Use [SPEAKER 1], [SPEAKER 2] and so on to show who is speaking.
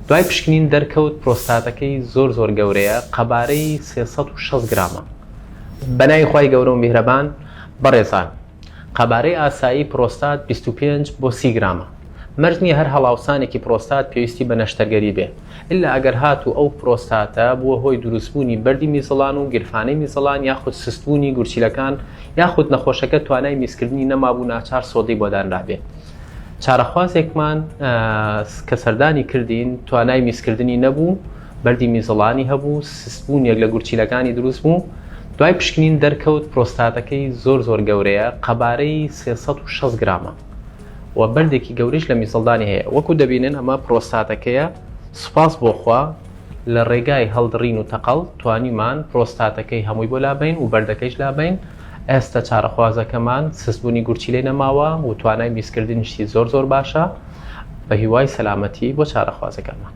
[SPEAKER 1] دوای پشکنین دەرکەوت پڕۆستاتەکەی زۆر گەورەیە، قەبارەی 360 گرامە. بەناوی خوای گەورە و میهرەبان بەڕێزان، قەبارەی ئاسایی پڕۆستات 25 بۆ 30 گرامە. مەرج نییە هەر هەڵاوسانێکی پڕۆستات پێویستی بە نەشتەرگەری بێ، ئللا ئەگەر هاتوو ئەو پڕۆستاتە بووە هۆی دروستبوونی بەردی میزەڵان و گرفانەی میزەڵان یاخود سستبوونی گورچیلەکان یاخود نەخۆشەکە توانای میزکردنی نەمابوو ناچار سۆدەی بۆ دانرابێ. چارەخوازێکمان کە سەردانی کردین توانای میزکردنی نەبوو، بەردی میزەڵانی هەبوو، سستبوونیەک لە گورچیلەکانی دروست بوو. دوای پشکنین دەرکەوت پڕۆستاتەکەی زۆر گەورەیە، قەبارەی 360 گرامە و بەردێکی گەوریش لە میزەڵدانی هەیە. وەکو دەبینن ئەمە پڕۆستاتەکەیە. سوپاس بۆخوا لە ڕێگای هەڵدڕین و تەقەڵ توانیمان پڕۆستاتەکەی هەمووی بۆ لابین و بەردەکەیش لابین. ئێستا چارەخوازەکەمان سستبوونی گورچیلەی نەماوە و توانای میزکردنیشی زۆر باشە، بە هیوای سەلامەتی بۆ چارەخوازەکەمان.